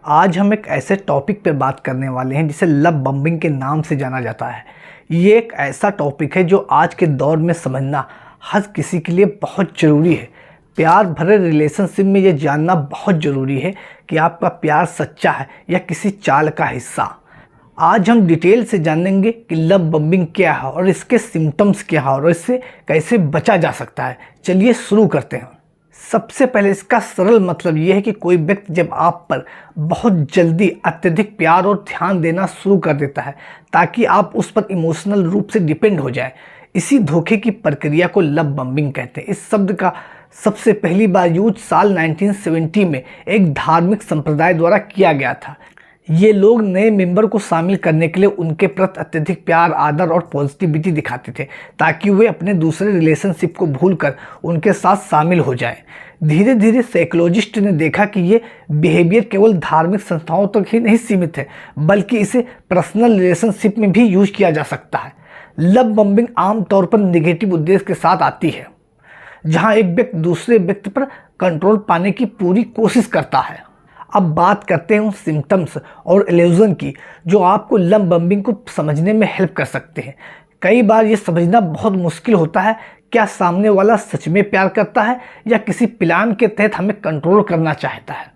आज हम एक ऐसे टॉपिक पर बात करने वाले हैं जिसे लव बम्बिंग के नाम से जाना जाता है। ये एक ऐसा टॉपिक है जो आज के दौर में समझना हर किसी के लिए बहुत ज़रूरी है। प्यार भरे रिलेशनशिप में ये जानना बहुत ज़रूरी है कि आपका प्यार सच्चा है या किसी चाल का हिस्सा। आज हम डिटेल से जानेंगे कि लव बम्बिंग क्या है और इसके सिम्टम्स क्या है और इससे कैसे बचा जा सकता है। चलिए शुरू करते हैं। सबसे पहले इसका सरल मतलब यह है कि कोई व्यक्ति जब आप पर बहुत जल्दी अत्यधिक प्यार और ध्यान देना शुरू कर देता है ताकि आप उस पर इमोशनल रूप से डिपेंड हो जाएं। इसी धोखे की प्रक्रिया को लव बम्बिंग कहते हैं। इस शब्द का सबसे पहली बार यूज साल 1970 में एक धार्मिक संप्रदाय द्वारा किया गया था। ये लोग नए मेंबर को शामिल करने के लिए उनके प्रति अत्यधिक प्यार, आदर और पॉजिटिविटी दिखाते थे ताकि वे अपने दूसरे रिलेशनशिप को भूलकर उनके साथ शामिल हो जाएं। धीरे धीरे साइकोलॉजिस्ट ने देखा कि ये बिहेवियर केवल धार्मिक संस्थाओं तक ही नहीं सीमित है, बल्कि इसे पर्सनल रिलेशनशिप में भी यूज किया जा सकता है। लव बम्बिंग आमतौर पर नेगेटिव उद्देश्य के साथ आती है, जहाँ एक व्यक्ति दूसरे व्यक्ति पर कंट्रोल पाने की पूरी कोशिश करता है। अब बात करते हैं उन सिम्टम्स और इल्यूजन की जो आपको लव बम्बिंग को समझने में हेल्प कर सकते हैं। कई बार ये समझना बहुत मुश्किल होता है, क्या सामने वाला सच में प्यार करता है या किसी प्लान के तहत हमें कंट्रोल करना चाहता है।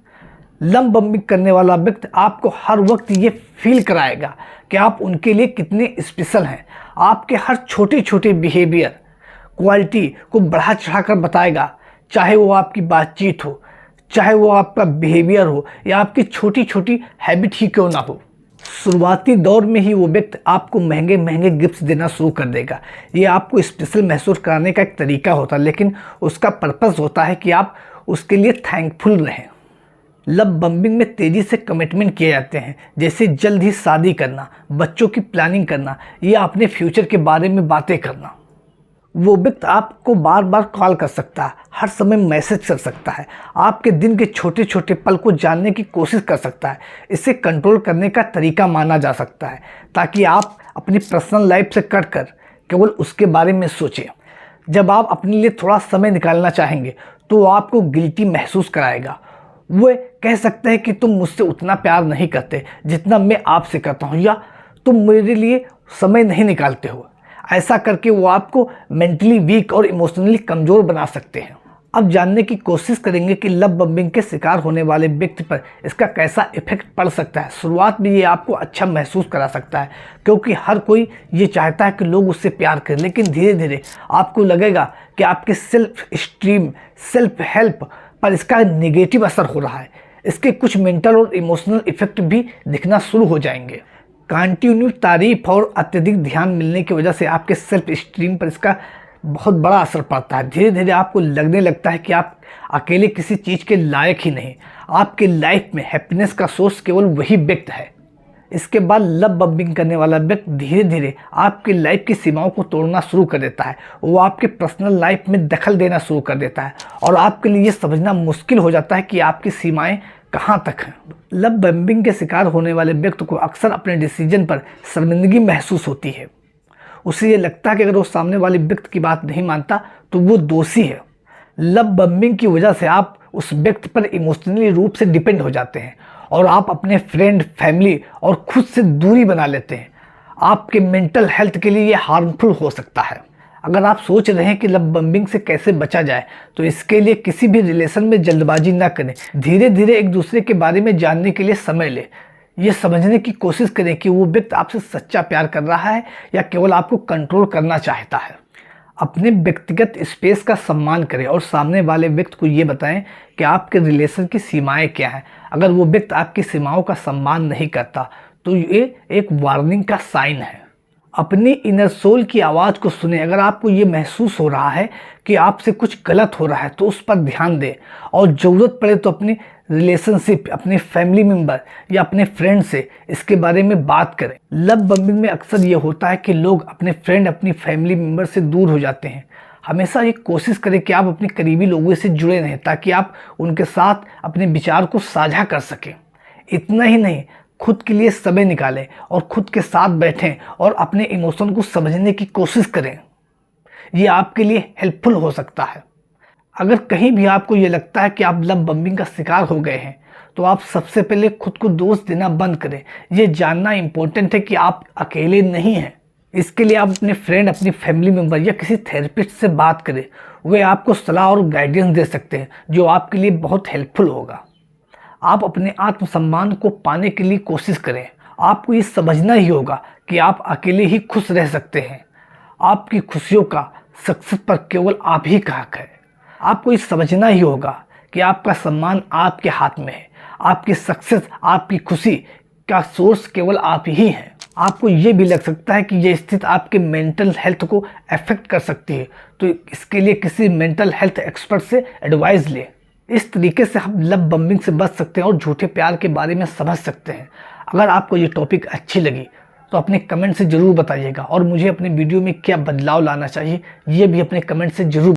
लव बम्बिंग करने वाला व्यक्ति आपको हर वक्त ये फील कराएगा कि आप उनके लिए कितने स्पेशल हैं। आपके हर छोटे छोटे बिहेवियर क्वालिटी को बढ़ा चढ़ाकर बताएगा, चाहे वो आपकी बातचीत हो, चाहे वो आपका बिहेवियर हो या आपकी छोटी छोटी हैबिट ही क्यों ना हो। शुरुआती दौर में ही वो व्यक्ति आपको महंगे महंगे गिफ्ट्स देना शुरू कर देगा। ये आपको स्पेशल महसूस कराने का एक तरीका होता है, लेकिन उसका पर्पस होता है कि आप उसके लिए थैंकफुल रहें। लव बम्बिंग में तेज़ी से कमिटमेंट किए जाते हैं, जैसे जल्द ही शादी करना, बच्चों की प्लानिंग करना या अपने फ्यूचर के बारे में बातें करना। वो व्यक्ति आपको बार बार कॉल कर सकता है, हर समय मैसेज कर सकता है, आपके दिन के छोटे छोटे पल को जानने की कोशिश कर सकता है। इसे कंट्रोल करने का तरीका माना जा सकता है ताकि आप अपनी पर्सनल लाइफ से कटकर केवल उसके बारे में सोचें। जब आप अपने लिए थोड़ा समय निकालना चाहेंगे तो वो आपको गिल्टी महसूस कराएगा। वो कह सकते हैं कि तुम मुझसे उतना प्यार नहीं करते जितना मैं आपसे करता हूँ, या तुम मेरे लिए समय नहीं निकालते हो। ऐसा करके वो आपको मेंटली वीक और इमोशनली कमज़ोर बना सकते हैं। अब जानने की कोशिश करेंगे कि लव बम्बिंग के शिकार होने वाले व्यक्ति पर इसका कैसा इफेक्ट पड़ सकता है। शुरुआत में ये आपको अच्छा महसूस करा सकता है क्योंकि हर कोई ये चाहता है कि लोग उससे प्यार करें, लेकिन धीरे धीरे आपको लगेगा कि आपके सेल्फ स्टीम, सेल्फ हेल्प पर इसका नेगेटिव असर हो रहा है। इसके कुछ मेंटल और इमोशनल इफेक्ट भी दिखना शुरू हो जाएंगे। कंटिन्यू तारीफ और अत्यधिक ध्यान मिलने की वजह से आपके सेल्फ स्टीम पर इसका बहुत बड़ा असर पड़ता है। धीरे धीरे आपको लगने लगता है कि आप अकेले किसी चीज़ के लायक ही नहीं, आपके लाइफ में हैप्पीनेस का सोर्स केवल वही व्यक्ति है। इसके बाद लव बम्बिंग करने वाला व्यक्ति धीरे धीरे आपकी लाइफ की सीमाओं को तोड़ना शुरू कर देता है। वो आपके पर्सनल लाइफ में दखल देना शुरू कर देता है और आपके लिए ये समझना मुश्किल हो जाता है कि आपकी सीमाएं कहाँ तक हैं। लव बम्बिंग के शिकार होने वाले व्यक्ति को अक्सर अपने डिसीजन पर शर्मिंदगी महसूस होती है। उसे ये लगता है कि अगर वो सामने वाले व्यक्ति की बात नहीं मानता तो वो दोषी है। लव बम्बिंग की वजह से आप उस व्यक्ति पर इमोशनली रूप से डिपेंड हो जाते हैं और आप अपने फ्रेंड, फैमिली और खुद से दूरी बना लेते हैं। आपके मेंटल हेल्थ के लिए ये हार्मफुल हो सकता है। अगर आप सोच रहे हैं कि लव बम्बिंग से कैसे बचा जाए तो इसके लिए किसी भी रिलेशन में जल्दबाजी ना करें। धीरे धीरे एक दूसरे के बारे में जानने के लिए समय लें। ये समझने की कोशिश करें कि वो व्यक्ति आपसे सच्चा प्यार कर रहा है या केवल आपको कंट्रोल करना चाहता है। अपने व्यक्तिगत स्पेस का सम्मान करें और सामने वाले व्यक्ति को ये बताएं कि आपके रिलेशन की सीमाएं क्या हैं। अगर वो व्यक्ति आपकी सीमाओं का सम्मान नहीं करता तो ये एक वार्निंग का साइन है। अपनी इनर सोल की आवाज़ को सुने। अगर आपको ये महसूस हो रहा है कि आपसे कुछ गलत हो रहा है तो उस पर ध्यान दें और ज़रूरत पड़े तो अपनी रिलेशनशिप, अपने फैमिली मेम्बर या अपने फ्रेंड से इसके बारे में बात करें। लव बम्बिंग में अक्सर ये होता है कि लोग अपने फ्रेंड, अपनी फैमिली मेम्बर से दूर हो जाते हैं। हमेशा ये कोशिश करें कि आप अपने करीबी लोगों से जुड़े रहें ताकि आप उनके साथ अपने विचार को साझा कर सकें। इतना ही नहीं, खुद के लिए समय निकालें और खुद के साथ बैठें और अपने इमोशन को समझने की कोशिश करें। ये आपके लिए हेल्पफुल हो सकता है। अगर कहीं भी आपको ये लगता है कि आप लव बम्बिंग का शिकार हो गए हैं तो आप सबसे पहले खुद को दोष देना बंद करें। ये जानना इम्पोर्टेंट है कि आप अकेले नहीं हैं। इसके लिए आप अपने फ्रेंड, अपनी फैमिली मेम्बर या किसी थेरेपिस्ट से बात करें। वे आपको सलाह और गाइडेंस दे सकते हैं जो आपके लिए बहुत हेल्पफुल होगा। आप अपने आत्मसम्मान को पाने के लिए कोशिश करें। आपको ये समझना ही होगा कि आप अकेले ही खुश रह सकते हैं। आपकी खुशियों का सक्सेस पर केवल आप ही का हक है। आपको ये समझना ही होगा कि आपका सम्मान आपके हाथ में है। आपकी सक्सेस, आपकी खुशी का सोर्स केवल आप ही हैं। आपको ये भी लग सकता है कि ये स्थिति आपके मेंटल हेल्थ को अफेक्ट कर सकती है, तो इसके लिए किसी मेंटल हेल्थ एक्सपर्ट से एडवाइस लें। इस तरीके से हम लव बम्बिंग से बच सकते हैं और झूठे प्यार के बारे में समझ सकते हैं। अगर आपको ये टॉपिक अच्छी लगी तो अपने कमेंट से ज़रूर बताइएगा और मुझे अपने वीडियो में क्या बदलाव लाना चाहिए ये भी अपने कमेंट से ज़रूर